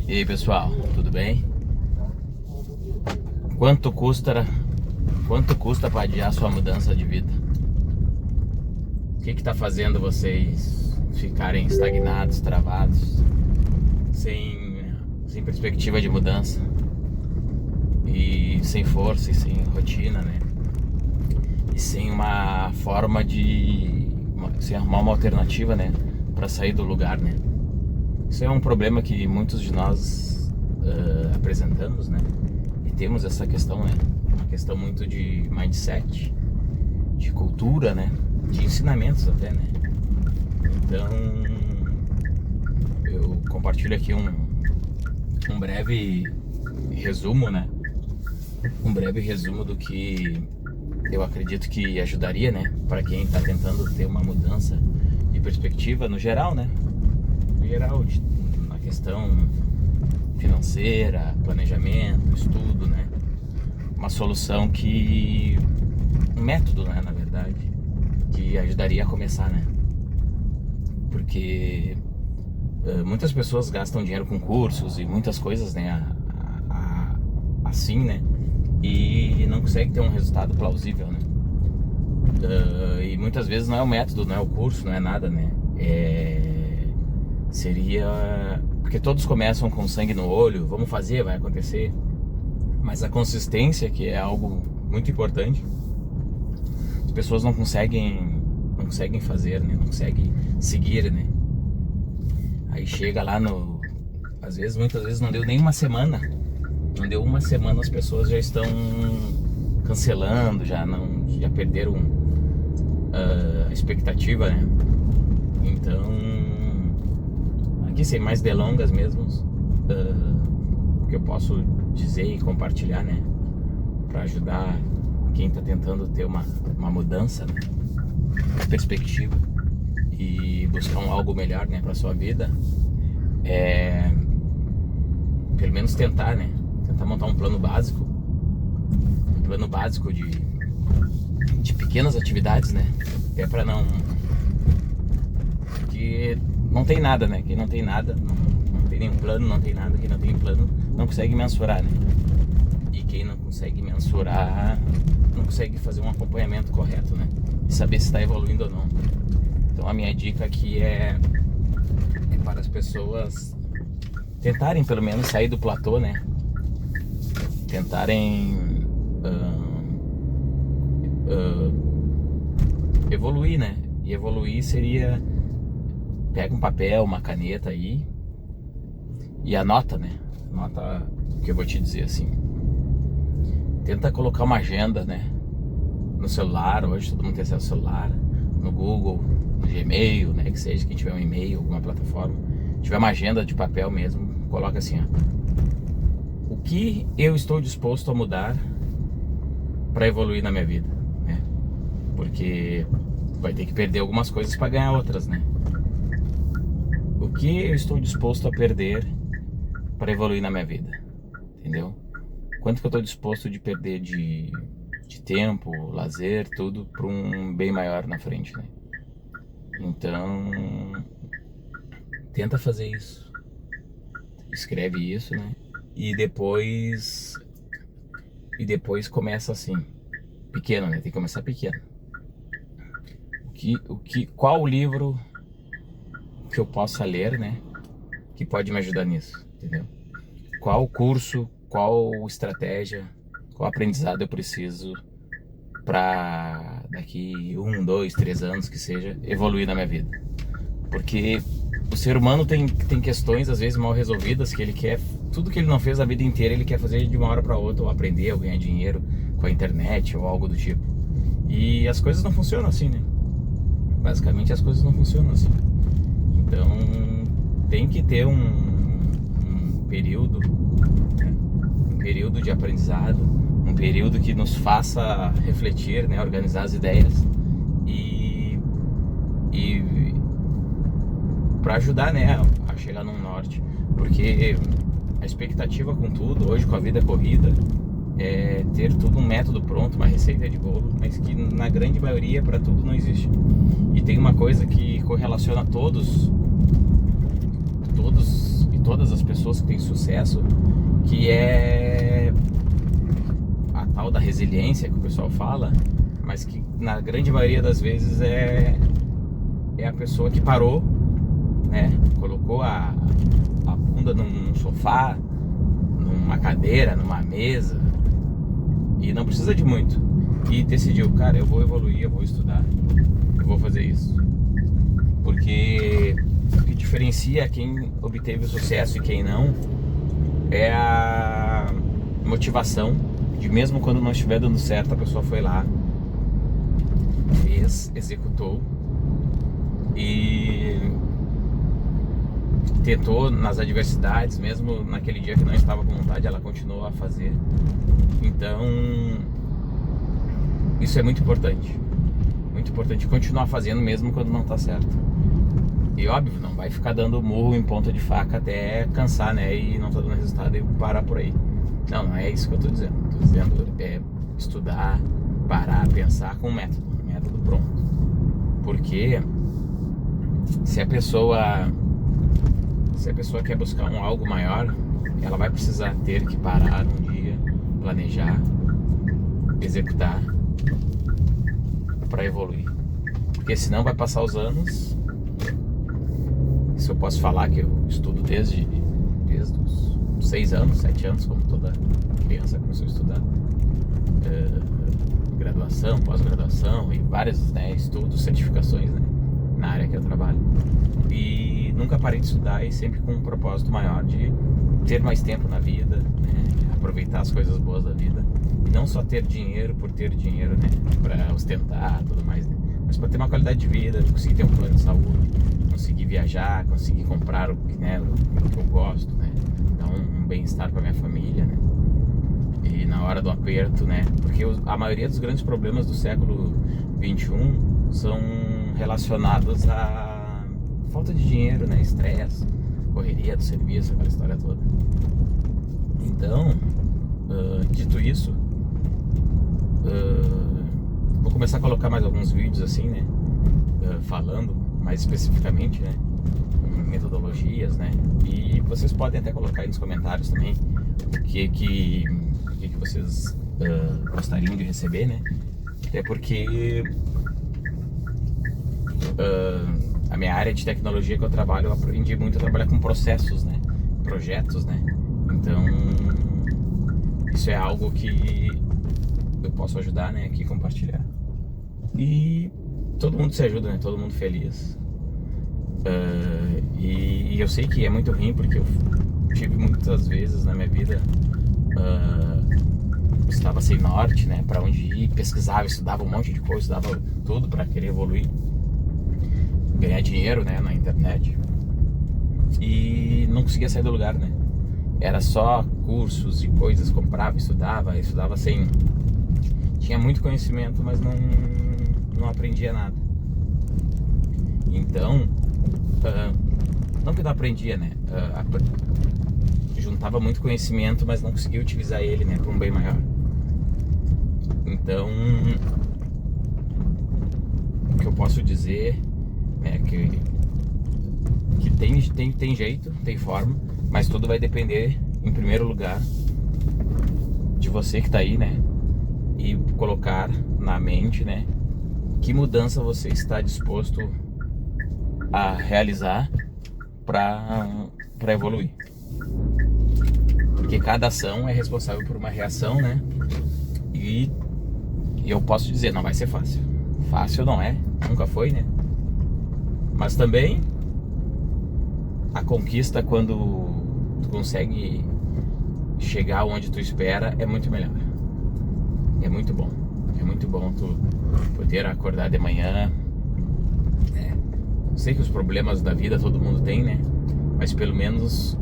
E aí pessoal, tudo bem? Quanto custa para adiar sua mudança de vida? O que está fazendo vocês ficarem estagnados, travados, sem perspectiva de mudança e sem força e sem rotina, né? E sem uma forma sem arrumar uma alternativa, né? Para sair do lugar, né? Isso é um problema que muitos de nós apresentamos, né? E temos essa questão, né? Uma questão muito de mindset, de cultura, né? De ensinamentos até, né? Então, eu compartilho aqui um breve resumo, né? Um breve resumo do que eu acredito que ajudaria, né? Para quem está tentando ter uma mudança de perspectiva no geral, né? Geral, na questão financeira, planejamento, estudo, né? Uma solução um método, né, na verdade, que ajudaria a começar, né? Porque muitas pessoas gastam dinheiro com cursos e muitas coisas, né, assim, né? E não conseguem ter um resultado plausível, né? E muitas vezes não é o método, não é o curso, não é nada, né? Seria... Porque todos começam com sangue no olho, vamos fazer, vai acontecer. Mas a consistência, que é algo muito importante, as pessoas não conseguem fazer, né? Não conseguem seguir, né? Aí chega lá muitas vezes não deu nem uma semana. Não deu uma semana, as pessoas já estão cancelando, já perderam a expectativa, né? Então... Aqui, sem mais delongas mesmo, o que eu posso dizer e compartilhar, né, para ajudar quem está tentando ter uma mudança, né, de perspectiva e buscar algo melhor, né, para sua vida, pelo menos tentar, né, montar um plano básico de pequenas atividades, né, até para não... Porque não tem nada, né? Quem não tem nada, não tem nenhum plano, não tem nada. Quem não tem plano não consegue mensurar, né? E quem não consegue mensurar não consegue fazer um acompanhamento correto, né? E saber se está evoluindo ou não. Então a minha dica aqui é para as pessoas tentarem pelo menos sair do platô, né? Tentarem evoluir, né? E evoluir seria... Pega um papel, uma caneta aí e anota, né? Anota o que eu vou te dizer, assim. Tenta colocar uma agenda, né? No celular, hoje todo mundo tem acesso ao celular, no Google, no Gmail, né? Que seja, quem tiver um e-mail, alguma plataforma, tiver uma agenda de papel mesmo, coloca assim, ó. O que eu estou disposto a mudar para evoluir na minha vida, né? Porque vai ter que perder algumas coisas para ganhar outras, né? O que eu estou disposto a perder para evoluir na minha vida, entendeu? Quanto que eu estou disposto de perder de tempo, lazer, tudo para um bem maior na frente, né? Então, tenta fazer isso. Escreve isso, né? E depois começa assim, pequeno, né? Tem que começar pequeno. Qual o livro que eu possa ler, né, que pode me ajudar nisso, entendeu? Qual curso, qual estratégia, qual aprendizado eu preciso para daqui 1, 2, 3 anos que seja, evoluir na minha vida. Porque o ser humano tem questões às vezes mal resolvidas que ele quer, tudo que ele não fez a vida inteira ele quer fazer de uma hora para outra, ou aprender, ou ganhar dinheiro com a internet ou algo do tipo. E as coisas não funcionam assim, né? Basicamente as coisas não funcionam assim. Então tem que ter um período, né? Um período de aprendizado, um período que nos faça refletir, né? Organizar as ideias e para ajudar, né? A chegar num norte, porque a expectativa com tudo, hoje com a vida corrida, é ter tudo um método pronto, uma receita de bolo, mas que na grande maioria para tudo não existe. E tem uma coisa que correlaciona todos e todas as pessoas que têm sucesso, que é a tal da resiliência que o pessoal fala, mas que na grande maioria das vezes é a pessoa que parou, né? Colocou a bunda num sofá, numa cadeira, numa mesa, e não precisa de muito, e decidiu, cara, eu vou evoluir, eu vou estudar, eu vou fazer isso. Porque o que diferencia quem obteve o sucesso e quem não é a motivação de, mesmo quando não estiver dando certo, a pessoa foi lá, fez, executou e tentou nas adversidades, mesmo naquele dia que não estava com vontade, ela continuou a fazer. Então isso é muito importante continuar fazendo mesmo quando não está certo. E óbvio, não vai ficar dando murro em ponta de faca até cansar, né, e não tá dando resultado e parar por aí. Não é isso que eu tô dizendo. Tô dizendo estudar, parar, pensar com um método pronto. Porque se a pessoa quer buscar algo maior, ela vai precisar ter que parar um dia, planejar, executar para evoluir. Porque senão vai passar os anos. Isso eu posso falar que eu estudo desde os 6 anos, 7 anos, como toda criança começou a estudar. Graduação, pós-graduação e vários, né, estudos, certificações, né, na área que eu trabalho. E nunca parei de estudar, e sempre com um propósito maior de ter mais tempo na vida, né, aproveitar as coisas boas da vida. E não só ter dinheiro por ter dinheiro, né, para ostentar e tudo mais, né, mas para ter uma qualidade de vida, conseguir ter um plano de saúde, conseguir viajar, conseguir comprar o que eu gosto, né, dar um bem-estar para minha família, né. E na hora do aperto, né, porque a maioria dos grandes problemas do século XXI são relacionados à falta de dinheiro, né, estresse, correria do serviço, aquela história toda. Então, dito isso, vou começar a colocar mais alguns vídeos assim, né, falando mais especificamente, né, metodologias, né, e vocês podem até colocar aí nos comentários também o que vocês gostariam de receber, né, até porque a minha área de tecnologia que eu trabalho, eu aprendi muito a trabalhar com processos, né, projetos, né, então isso é algo que eu posso ajudar, né, aqui, compartilhar, e todo mundo se ajuda, né, todo mundo feliz. E eu sei que é muito ruim, porque eu tive muitas vezes na minha vida, estava sem norte, né, para onde ir, pesquisava, estudava um monte de coisa, estudava tudo para querer evoluir, ganhar dinheiro, né, na internet, e não conseguia sair do lugar, né, era só cursos e coisas, comprava, estudava sem, tinha muito conhecimento, mas não aprendia nada. Então, não que eu não aprendia, né, juntava muito conhecimento, mas não conseguia utilizar ele, né, para um bem maior. Então, o que eu posso dizer é que tem jeito, tem forma, mas tudo vai depender, em primeiro lugar, de você que tá aí, né, e colocar na mente, né, que mudança você está disposto a realizar para evoluir. Porque cada ação é responsável por uma reação, né? E eu posso dizer, não vai ser fácil. Fácil não é, nunca foi, né? Mas também a conquista, quando tu consegue chegar onde tu espera, é muito melhor. É muito bom. É muito bom tu poder acordar de manhã. Sei que os problemas da vida todo mundo tem, né? Mas pelo menos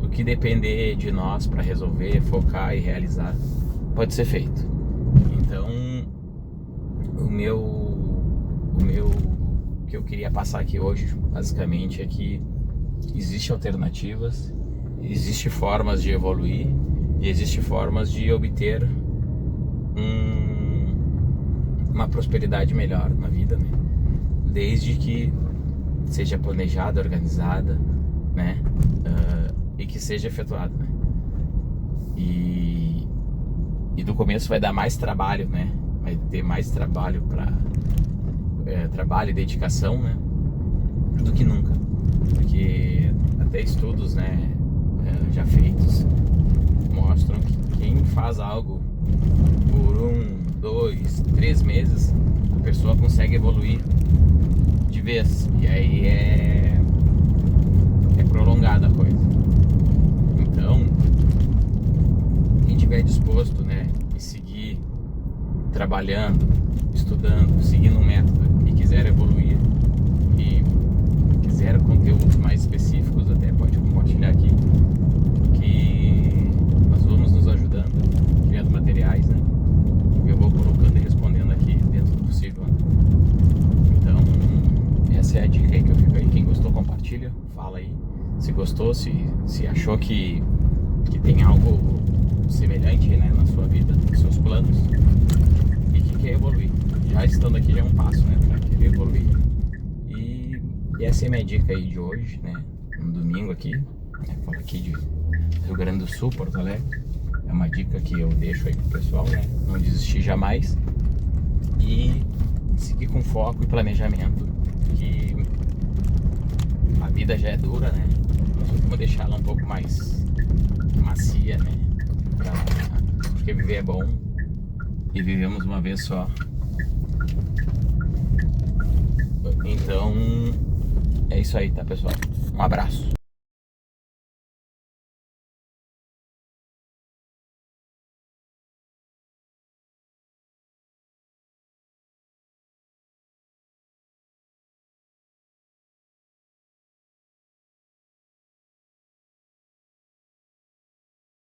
o que depender de nós para resolver, focar e realizar, pode ser feito. Então, o que eu queria passar aqui hoje, basicamente, é que existem alternativas, existem formas de evoluir e existem formas de obter uma prosperidade melhor na vida, né? Desde que seja planejada, organizada, né? E que seja efetuado, né? E do começo vai dar mais trabalho, né? Vai ter mais trabalho trabalho e dedicação, né? Do que nunca, porque até estudos, né, já feitos mostram que quem faz algo por 1, 2, 3 meses, a pessoa consegue evoluir de vez, e aí é prolongada a coisa. Então, quem tiver disposto, né, e seguir trabalhando, estudando, seguindo um método e quiser evoluir e quiser conteúdos mais específicos, até pode compartilhar aqui, que nós vamos nos ajudando, criando materiais, né? Eu vou colocando e respondendo aqui dentro do possível, né? Então, essa é a dica aí que eu fico aí. Quem gostou, compartilha, fala aí. Se gostou, se achou que tem algo semelhante, né, na sua vida, nos seus planos, e que quer evoluir. Já estando aqui já é um passo, né, para querer evoluir. E essa é a minha dica aí de hoje, né, um domingo aqui, né, falo aqui de Rio Grande do Sul, Porto Alegre. É uma dica que eu deixo aí pro pessoal, né, não desistir jamais e seguir com foco e planejamento, que a vida já é dura, né, mas vamos deixar ela um pouco mais macia, né, porque viver é bom e vivemos uma vez só. Então é isso aí, tá, pessoal? Um abraço.